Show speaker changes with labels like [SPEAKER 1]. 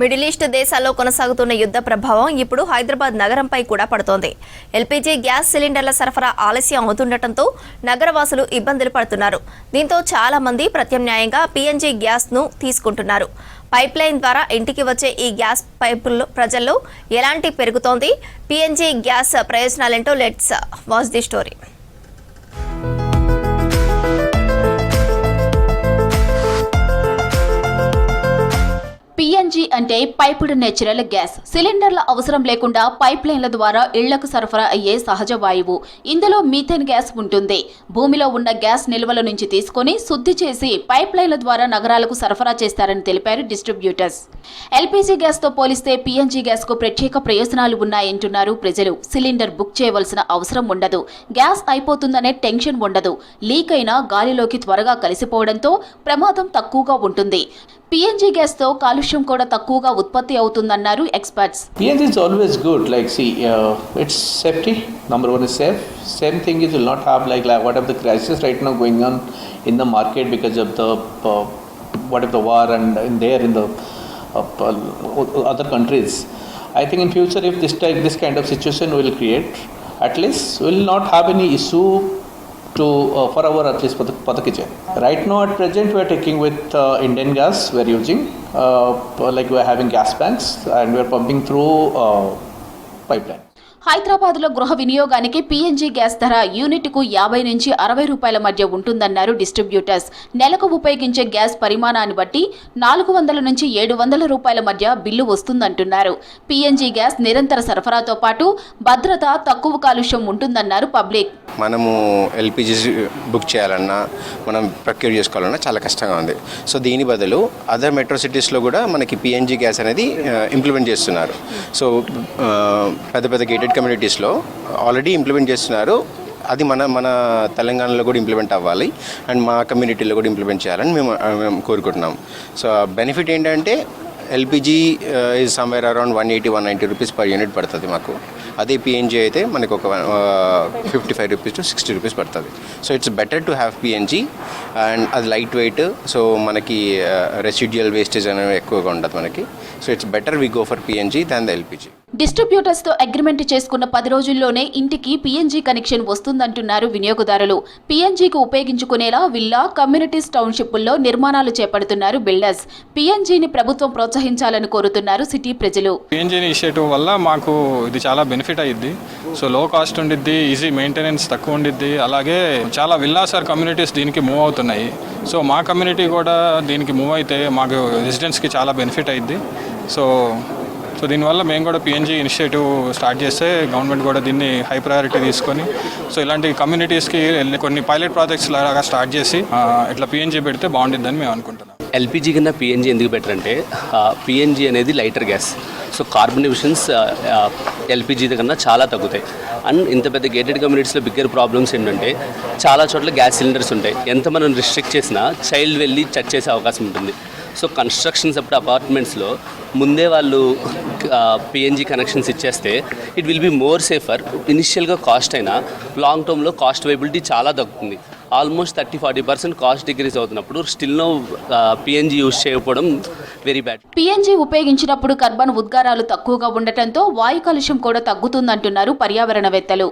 [SPEAKER 1] Middle east దేశాల్లో కొనసాగుతున్న యుద్ధ ప్రభావం ఇప్పుడు హైదరాబాద్ నగరంపై కూడా పడుతోంది. ఎల్పీజీ గ్యాస్ సిలిండర్ల సరఫరా ఆలస్యం అవుతుండటంతో నగరవాసులు ఇబ్బందులు పడుతున్నారు. దీంతో చాలా మంది ప్రత్యామ్నాయంగా పీఎన్జీ గ్యాస్ ను తీసుకుంటున్నారు. పైప్ లైన్ ద్వారా ఇంటికి వచ్చే ఈ గ్యాస్ పైపుల్లో ప్రజల్లో ఎలాంటి పెరుగుతోంది? పీఎన్జీ గ్యాస్ ప్రయోజనాలేంటో let's watch the story.
[SPEAKER 2] PNG అంటే పైపుడ్ నేచురల్ గ్యాస్. సిలిండర్ల అవసరం లేకుండా పైప్ లైన్ల ద్వారా ఇళ్లకు సరఫరా అయ్యే సహజ వాయువు. ఇందులో మీథేన్ గ్యాస్ ఉంటుంది. భూమిలో ఉన్న గ్యాస్ నిల్వల నుంచి తీసుకొని శుద్ధి చేసి పైప్ లైన్ల ద్వారా నగరాలకు సరఫరా చేస్తారని తెలిపారు డిస్ట్రిబ్యూటర్స్. ఎల్పీజీ గ్యాస్ తో పోలిస్తే పీఎన్జీ గ్యాస్ కు ప్రత్యేక ప్రయోజనాలు ఉన్నాయంటున్నారు ప్రజలు. సిలిండర్ బుక్ చేయవలసిన అవసరం ఉండదు. గ్యాస్ అయిపోతుందనే టెన్షన్ ఉండదు. లీక్ అయినా గాలిలోకి త్వరగా కలిసిపోవడంతో ప్రమాదం తక్కువగా ఉంటుంది. పీఎన్జీ గ్యాస్ తో కాలుష్యం కూడా తక్కువగా ఉత్పత్తి అవుతుందన్నారు experts.
[SPEAKER 3] PNG is always good. It's safety. Number one is safe. Same thing is will not have like what of the crisis right now going on in the market because of the what of the war and in the other countries. I think in future if this kind of situation will create, at least will not have any issue for our at least for the kitchen. Right now at present we are taking with Indian gas. We are using we are having gas banks and we are pumping through pipeline.
[SPEAKER 2] హైదరాబాద్లో గృహ వినియోగానికి PNG gas ధర యూనిట్కు 50 నుంచి 60 రూపాయల మధ్య ఉంటుందన్నారు distributors. నెలకు ఉపయోగించే గ్యాస్ పరిమాణాన్ని బట్టి 400 నుంచి 700 రూపాయల మధ్య బిల్లు వస్తుందంటున్నారు. పీఎన్జీ గ్యాస్ నిరంతర సరఫరాతో పాటు భద్రత, తక్కువ కాలుష్యం ఉంటుందన్నారు పబ్లిక్.
[SPEAKER 4] మనము ఎల్పిజి బుక్ చేయాలన్నా, మనం ప్రొక్యూర్ చేసుకోవాలన్నా చాలా కష్టంగా ఉంది. సో దీని బదులు అదర్ మెట్రో సిటీస్లో కూడా మనకి పీఎన్జీ గ్యాస్ అనేది ఇంప్లిమెంట్ చేస్తున్నారు. సో పెద్ద పెద్ద గేటెడ్ కమ్యూనిటీస్లో ఆల్రెడీ ఇంప్లిమెంట్ చేస్తున్నారు. అది మన తెలంగాణలో కూడా ఇంప్లిమెంట్ అవ్వాలి అండ్ మా కమ్యూనిటీలో కూడా ఇంప్లిమెంట్ చేయాలని మేము కోరుకుంటున్నాం. సో బెనిఫిట్ ఏంటంటే LPG is somewhere around 180-190 rupees per unit పడుతుంది మాకు. అదే పిఎన్జీ అయితే మనకు ఒక 55 రూపీస్ టు 60 రూపీస్ పడుతుంది. So it's better to have PNG and అది లైట్ వెయిట్. సో మనకి రెసిడ్యువల్ వేస్టేజ్ అనేవి ఎక్కువగా ఉండదు మనకి. So it's better we go for PNG than the LPG.
[SPEAKER 2] Distributors తో అగ్రిమెంట్ చేసుకున్న 10 రోజుల్లోనే ఇంటికి పీఎన్జీ కనెక్షన్ వస్తుందంటున్నారు వినియోగదారులు. పీఎన్జీకి ఉపయోగించుకునేలా విల్లా, కమ్యూనిటీస్, టౌన్షిప్పుల్లో నిర్మాణాలు చేపడుతున్నారు బిల్డర్స్. పీఎన్జీని ప్రభుత్వం ప్రోత్సహించాలని కోరుతున్నారు సిటీ ప్రజలు.
[SPEAKER 5] పీఎన్జీ ఇనిషియేటివ్ వల్ల మాకు ఇది చాలా బెనిఫిట్ అయ్యిద్ది. సో లో కాస్ట్ ఉండిద్ది, ఈజీ మెయింటెనెన్స్ తక్కువ ఉండిద్ది. అలాగే చాలా విల్లాస్ ఆర్ కమ్యూనిటీస్ దీనికి మూవ్ అవుతున్నాయి. సో మా కమ్యూనిటీ కూడా దీనికి మూవ్ అయితే మాకు రెసిడెంట్స్కి చాలా బెనిఫిట్ అయ్యిద్ది. సో దీనివల్ల మేము కూడా పీఎన్జీ ఇనిషియేటివ్ స్టార్ట్ చేస్తే గవర్నమెంట్ కూడా దీన్ని హై ప్రయారిటీ తీసుకొని సో ఇలాంటి కమ్యూనిటీస్కి కొన్ని పైలట్ ప్రాజెక్ట్స్ లాగా స్టార్ట్ చేసి ఇట్లా పీఎన్జీ పెడితే బాగుంటుందని మేము అనుకుంటున్నాం.
[SPEAKER 6] ఎల్పిజి కన్నా పీఎన్జీ ఎందుకు బెటర్ అంటే పీఎన్జీ అనేది lighter gas. So carbon emissions LPG కన్నా చాలా తగ్గుతాయి. అండ్ ఇంత పెద్ద గేటెడ్ కమ్యూనిటీస్లో బిగ్గర్ ప్రాబ్లమ్స్ ఏంటంటే చాలా చోట్ల గ్యాస్ సిలిండర్స్ ఉంటాయి. ఎంత మనం రిస్ట్రిక్ట్ చేసినా చైల్డ్ వెళ్ళి చెక్ చేసే అవకాశం ఉంటుంది. సో కన్స్ట్రక్షన్స్ అప్పుడు అపార్ట్మెంట్స్లో ముందే వాళ్ళు పిఎన్జీ కనెక్షన్స్ ఇచ్చేస్తే it will be more safer. ఇనిషియల్గా కాస్ట్ అయినా లాంగ్ టర్మ్లో కాస్ట్ వైబిలిటీ చాలా తగ్గుతుంది. ఆల్మోస్ట్ 30-40% కాస్ట్ డిక్రీస్ అవుతున్నప్పుడు స్టిల్నో పిఎన్జీ యూజ్ చేయకపోవడం వెరీ బ్యాడ్.
[SPEAKER 2] పిఎన్జీ ఉపయోగించినప్పుడు కార్బన్ ఉద్గారాలు తక్కువగా ఉండటంతో వాయు కాలుష్యం కూడా తగ్గుతుందంటున్నారు పర్యావరణవేత్తలు.